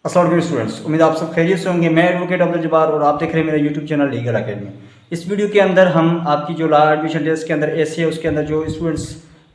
अस्सलाम वालेकुम स्टूडेंट्स, उम्मीद आप सब खैरियत से होंगे। मैं एडवोकेट अब्दुल जब्बार और आप देख रहे हैं मेरा यूट्यूब चैनल लीगल एकेडमी। इस वीडियो के अंदर हम आपकी जो लॉ एडमिशन टेस्ट के अंदर ऐसे है उसके अंदर जो स्टूडेंट्स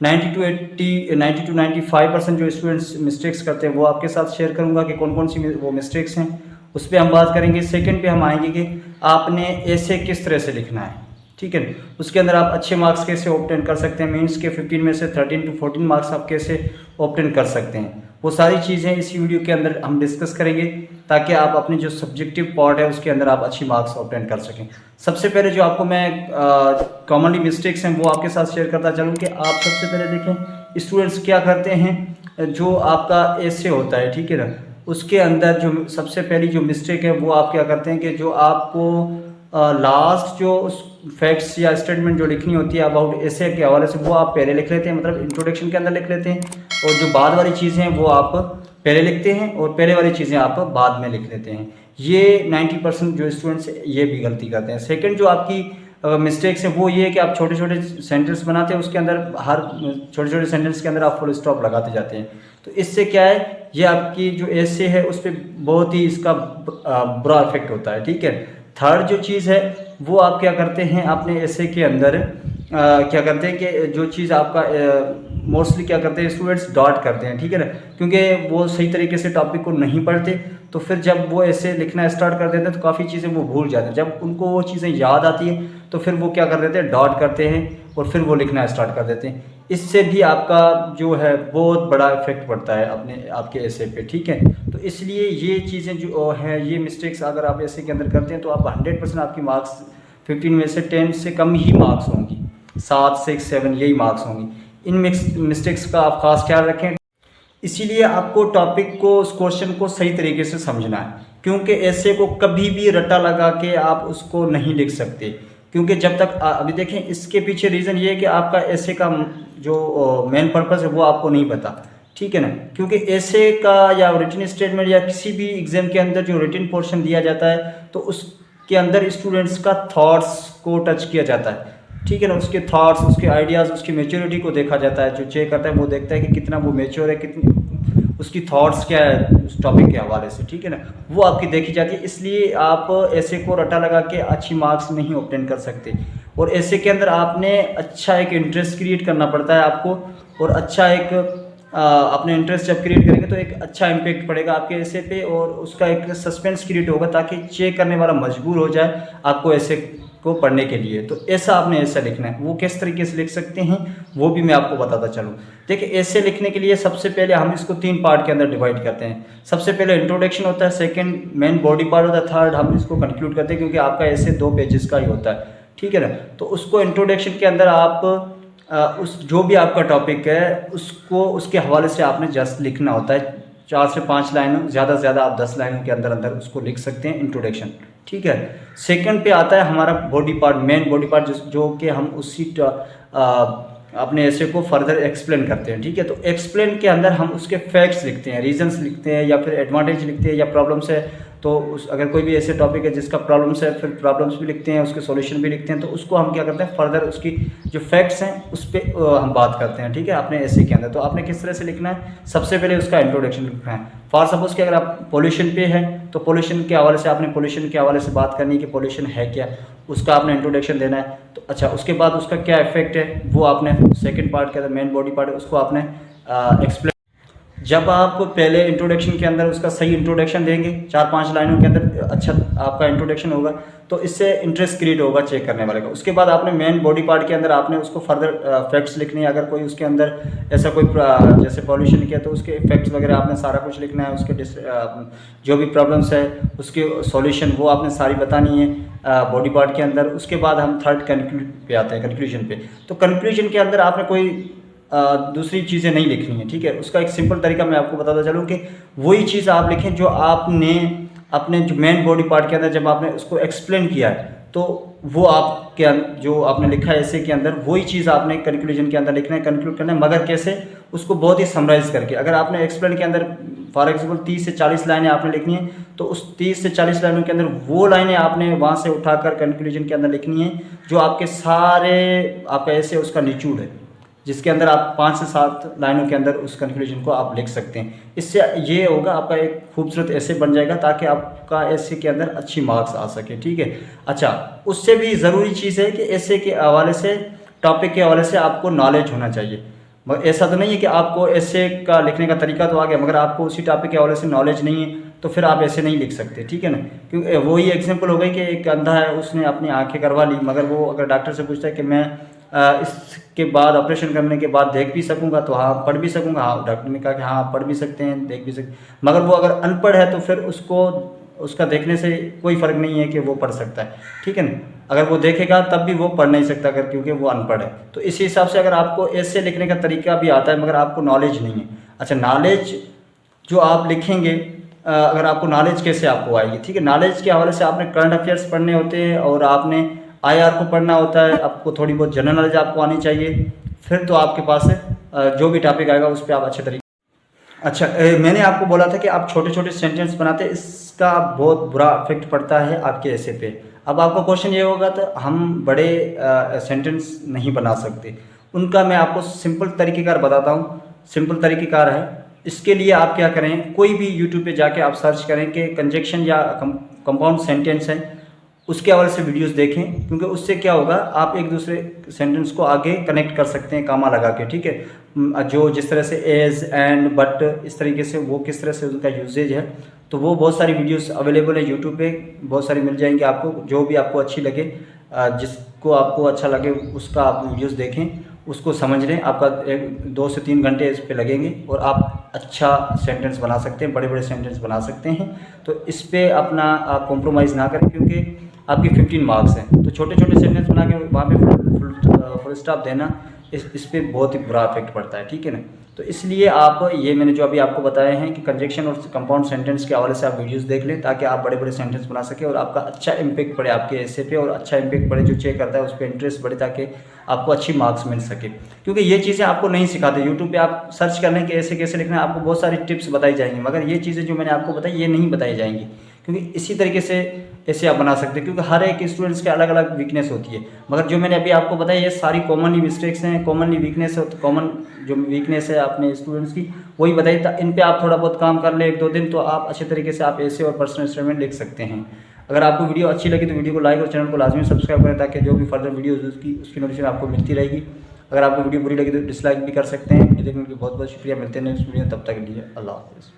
90 to 95% जो स्टूडेंट्स मिस्टेक्स करते हैं वो आपके साथ शेयर करूंगा कि कौन कौन सी वो मिस्टेक्स हैं, उस पर हम बात करेंगे। सेकंड पे हम आएंगे कि आपने ऐसे किस तरह से लिखना है, ठीक है। उसके अंदर आप अच्छे मार्क्स कैसे ऑब्टेन कर सकते हैं, मीन्स के 15 में से 13 to 14 मार्क्स आप कैसे ऑब्टेन कर सकते हैं, वो सारी चीज़ें इस वीडियो के अंदर हम डिस्कस करेंगे ताकि आप अपनी जो सब्जेक्टिव पार्ट है उसके अंदर आप अच्छी मार्क्स ऑब्टेन कर सकें। सबसे पहले जो आपको मैं कॉमनली मिस्टेक्स हैं वो आपके साथ शेयर करता चलूँ कि आप सबसे पहले देखें स्टूडेंट्स क्या करते हैं। जो आपका ऐसे होता है, ठीक है ना, उसके अंदर जो सबसे पहली जो मिस्टेक है वो आप क्या करते हैं कि जो आपको लास्ट जो फैक्ट्स या स्टेटमेंट जो लिखनी होती है अबाउट ऐसे के हवाले से वो आप पहले लिख लेते हैं, मतलब इंट्रोडक्शन के अंदर लिख लेते हैं, और जो बाद वाली चीज़ें हैं वो आप पहले लिखते हैं और पहले वाली चीज़ें आप बाद में लिख लेते हैं। ये 90% जो स्टूडेंट्स ये भी गलती करते हैं। सेकंड जो आपकी मिस्टेक्स है वो ये है कि आप छोटे छोटे सेंटेंस बनाते हैं, उसके अंदर हर छोटे छोटे सेंटेंस के अंदर आप फुल स्टॉप लगाते जाते हैं। तो इससे क्या है, ये आपकी जो ऐसे है उस पर बहुत ही इसका बुरा इफेक्ट होता है, ठीक है। थर्ड जो चीज़ है वो आप क्या करते हैं अपने ऐसे के अंदर क्या करते हैं कि जो चीज़ आपका मोस्टली क्या करते हैं स्टूडेंट्स डॉट करते हैं, ठीक है ना, क्योंकि वो सही तरीके से टॉपिक को नहीं पढ़ते। तो फिर जब वो ऐसे लिखना स्टार्ट कर देते हैं तो काफ़ी चीज़ें वो भूल जाते हैं। जब उनको वो चीज़ें याद आती हैं तो फिर वो क्या कर देते हैं, डॉट करते हैं और फिर वो लिखना स्टार्ट कर देते हैं। इससे भी आपका जो है बहुत बड़ा इफेक्ट पड़ता है अपने आपके ऐसे पे, ठीक है। तो इसलिए ये चीज़ें जो हैं, ये मिस्टेक्स अगर आप ऐसे के अंदर करते हैं तो आप 100% आपकी मार्क्स 15 में से 10 से कम ही मार्क्स होंगी, 7 6 7 यही मार्क्स होंगी। इन मिस्टेक्स का आप खास ख्याल रखें। इसीलिए आपको टॉपिक को, उस क्वेश्चन को सही तरीके से समझना है, क्योंकि ऐसे को कभी भी रट्टा लगा के आप उसको नहीं लिख सकते। क्योंकि जब तक अभी देखें इसके पीछे रीज़न ये है कि आपका ऐसे का जो मेन पर्पस है वो आपको नहीं पता, ठीक है ना। क्योंकि ऐसे का या रिटन स्टेटमेंट या किसी भी एग्जाम के अंदर जो रिटन पोर्शन दिया जाता है तो उसके अंदर स्टूडेंट्स का थॉट्स को टच किया जाता है, ठीक है ना। उसके थॉट्स, उसके आइडियाज़, उसकी मेच्योरिटी को देखा जाता है। जो चेक करता है वो देखता है कि कितना वो मेच्योर है, कितनी उसकी थॉट्स क्या है उस टॉपिक के हवाले से, ठीक है ना, वो आपकी देखी जाती है। इसलिए आप ऐसे को रटा लगा के अच्छी मार्क्स नहीं ऑब्टेन कर सकते। और ऐसे के अंदर आपने अच्छा एक इंटरेस्ट क्रिएट करना पड़ता है आपको, और अच्छा एक अपने इंटरेस्ट जब क्रिएट करेंगे तो एक अच्छा इम्पैक्ट पड़ेगा आपके ऐसे पे, और उसका एक सस्पेंस क्रिएट होगा ताकि चेक करने वाला मजबूर हो जाए आपको ऐसे को पढ़ने के लिए। तो ऐसा आपने ऐसा लिखना है। वो किस तरीके से लिख सकते हैं वो भी मैं आपको बताता चलूँ। देखिए, ऐसे लिखने के लिए सबसे पहले हम इसको 3 पार्ट के अंदर डिवाइड करते हैं। सबसे पहले इंट्रोडक्शन होता है, सेकंड मेन बॉडी पार्ट होता है, थर्ड हम इसको कंक्लूड करते हैं, क्योंकि आपका ऐसे 2 पेजेस का ही होता है, ठीक है ना। तो उसको इंट्रोडक्शन के अंदर आप उस जो भी आपका टॉपिक है उसको उसके हवाले से आपने जस्ट लिखना होता है। 4 से 5 लाइनों, ज़्यादा से ज़्यादा आप 10 लाइनों के अंदर अंदर उसको लिख सकते हैं, इंट्रोडक्शन, ठीक है। सेकंड पे आता है हमारा body part, main body part, जो कि हम उसी अपने ऐसे को फर्दर एक्सप्लेन करते हैं, ठीक है। तो एक्सप्लेन के अंदर हम उसके फैक्ट्स लिखते हैं, रीजंस लिखते हैं, या फिर एडवांटेज लिखते हैं, या प्रॉब्लम्स है तो उस अगर कोई भी ऐसे टॉपिक है जिसका प्रॉब्लम्स है फिर प्रॉब्लम्स भी लिखते हैं, उसके सॉल्यूशन भी लिखते हैं। तो उसको हम क्या करते हैं, फर्दर उसकी जो फैक्ट्स हैं उस पर हम बात करते हैं, ठीक है, अपने ऐसे के अंदर। तो आपने किस तरह से लिखना है, सबसे पहले उसका इंट्रोडक्शन लिखना है। फॉर सपोज कि अगर आप पोल्यूशन पे है तो पोल्यूशन के हवाले से आपने पोल्यूशन के हवाले से बात करनी है कि पोल्यूशन है क्या, उसका आपने इंट्रोडक्शन देना है। तो अच्छा, उसके बाद उसका क्या इफेक्ट है वो आपने सेकंड पार्ट के अंदर, मेन बॉडी पार्ट है, उसको आपने एक्सप्लेन। जब आप पहले इंट्रोडक्शन के अंदर उसका सही इंट्रोडक्शन देंगे, 4-5 लाइनों के अंदर अच्छा आपका इंट्रोडक्शन होगा, तो इससे इंटरेस्ट क्रिएट होगा चेक करने वाले का। उसके बाद आपने मेन बॉडी पार्ट के अंदर आपने उसको फर्दर फैक्ट्स लिखने हैं। अगर कोई उसके अंदर ऐसा कोई जैसे पॉल्यूशन किया तो उसके इफेक्ट्स वगैरह आपने सारा कुछ लिखना है। उसके जो भी प्रॉब्लम्स है उसके सॉल्यूशन वो आपने सारी बतानी है बॉडी पार्ट के अंदर। उसके बाद हम थर्ड कंक्लूड पे आते हैं, कंक्लूजन पे। तो कंक्लूजन के अंदर आपने कोई दूसरी चीज़ें नहीं लिखनी है, ठीक है। उसका एक सिंपल तरीका मैं आपको बताता चलूँ कि वही चीज़ आप लिखें जो आपने अपने जो मेन बॉडी पार्ट के अंदर जब आपने उसको एक्सप्लेन किया है तो वो आपके जो आपने लिखा है ऐसे के अंदर वही चीज़ आपने कंक्लूजन के अंदर लिखना है, कंक्लूड करना है। मगर कैसे, उसको बहुत ही समराइज़ करके। अगर आपने एक्सप्लेन के अंदर फॉर एग्जाम्पल 30 से 40 लाइनें आपने लिखनी है तो उस 30 से 40 लाइनों के अंदर वो लाइनें आपने वहाँ से उठाकर कंक्लूजन के अंदर लिखनी है जो आपके सारे आपका ऐसे उसका निचोड़ है, जिसके अंदर आप 5 से 7 लाइनों के अंदर उस कंक्लूजन को आप लिख सकते हैं। इससे ये होगा आपका एक खूबसूरत ऐसे बन जाएगा ताकि आपका ऐसे के अंदर अच्छी मार्क्स आ सके, ठीक है। अच्छा, उससे भी ज़रूरी चीज़ है कि ऐसे के हवाले से, टॉपिक के हवाले से आपको नॉलेज होना चाहिए। मगर ऐसा तो नहीं है कि आपको ऐसे का लिखने का तरीका तो आ गया मगर आपको उसी टॉपिक के हवाले से नॉलेज नहीं है तो फिर आप ऐसे नहीं लिख सकते, ठीक है ना। क्योंकि वही एग्जांपल हो गई कि एक अंधा है, उसने अपनी आंखें करवा ली, मगर वो अगर डॉक्टर से पूछता है कि मैं इसके बाद ऑपरेशन करने के बाद देख भी सकूंगा, तो हाँ पढ़ भी सकूंगा, हाँ डॉक्टर ने कहा कि हाँ पढ़ भी सकते हैं, देख भी सकते। मगर वो अगर अनपढ़ है तो फिर उसको उसका देखने से कोई फ़र्क नहीं है कि वो पढ़ सकता है, ठीक है ना। अगर वो देखेगा तब भी वो पढ़ नहीं सकता अगर, क्योंकि वो अनपढ़ है। तो इसी हिसाब से अगर आपको ऐसे लिखने का तरीका भी आता है मगर आपको नॉलेज नहीं है, अच्छा नॉलेज जो आप लिखेंगे, अगर आपको नॉलेज कैसे आपको आएगी, ठीक है। नॉलेज के हवाले से आपने करंट अफेयर्स पढ़ने होते हैं और आपने IR को पढ़ना होता है, आपको थोड़ी बहुत जनरल नॉलेज आपको आनी चाहिए, फिर तो आपके पास जो भी टॉपिक आएगा उस पर आप अच्छे तरीके। अच्छा, मैंने आपको बोला था कि आप छोटे छोटे सेंटेंस बनाते हैं, इसका बहुत बुरा इफेक्ट पड़ता है आपके ऐसे पे। अब आपका क्वेश्चन ये होगा तो हम बड़े सेंटेंस नहीं बना सकते, उनका मैं आपको सिंपल तरीक़ेकार बताता हूँ। सिंपल तरीक़ेकार है, इसके लिए आप क्या करें, कोई भी यूट्यूब पे जाके आप सर्च करें कि कंजक्शन या कंपाउंड सेंटेंस है, उसके हवाले से वीडियोस देखें, क्योंकि उससे क्या होगा आप एक दूसरे सेंटेंस को आगे कनेक्ट कर सकते हैं कामा लगा के, ठीक है। जो जिस तरह से एज एंड बट इस तरीके से वो किस तरह से उनका यूजेज है, तो वो बहुत सारी वीडियोस अवेलेबल है यूट्यूब पे, बहुत सारी मिल जाएंगी आपको, जो भी आपको अच्छी लगे, जिसको आपको अच्छा लगे उसका आप वीडियोस देखें, उसको समझ लें। आपका 2 से 3 घंटे इस पे लगेंगे और आप अच्छा सेंटेंस बना सकते हैं, बड़े बड़े सेंटेंस बना सकते हैं। तो इस पे अपना आप कॉम्प्रोमाइज़ ना करें, क्योंकि आपकी 15 मार्क्स हैं, तो छोटे छोटे सेंटेंस बना के वहाँ पे फुल स्टॉप देना, इस पे बहुत ही बुरा इफेक्ट पड़ता है, ठीक है ना। तो इसलिए आप ये मैंने जो अभी आपको बताए हैं कि कंजक्शन और कंपाउंड सेंटेंस के हवाले से आप वीडियोस देख लें, ताकि आप बड़े बड़े सेंटेंस बना सकें और आपका अच्छा इम्पैक्ट पड़े आपके ऐसे पे, और अच्छा इम्पैक्ट पड़े जो चेक करता है उस पर इंटरेस्ट बढ़े, ताकि आपको अच्छी मार्क्स मिल सके। क्योंकि ये चीज़ें आपको नहीं सिखाते, यूट्यूब पे आप सर्च कर लें कि ऐसे कैसे लिखना है, आपको बहुत सारी टिप्स बताई जाएंगी, मगर ये चीज़ें जो मैंने आपको बताई ये नहीं बताई जाएंगी, क्योंकि इसी तरीके से ऐसे आप बना सकते हैं। क्योंकि हर एक स्टूडेंट्स के अलग अलग वीकनेस होती है, मगर जो मैंने अभी आपको बताया ये सारी कॉमनली मिस्टेक्स हैं, कॉमनली वीकनेस है, तो कॉमन जो वीकनेस है अपने स्टूडेंट्स की वही बताइए। इन पे आप थोड़ा बहुत काम कर ले 1-2 दिन, तो आप अच्छे तरीके से आप ऐसे और पर्सनल स्टेटमेंट लिख सकते हैं। अगर आपको वीडियो अच्छी लगी तो वीडियो को लाइक और चैनल को लाजमी सब्सक्राइब करें, ताकि जो भी फर्दर वीडियो उसकी नोटिफिकेशन आपको मिलती रहेगी। अगर आपको वीडियो बुरी लगी तो डिसलाइक भी कर सकते हैं। ये देखने के लिए बहुत बहुत शुक्रिया, मिलते हैं नेक्स्ट वीडियो, तब तक के लिए अल्लाह हाफ़िज़।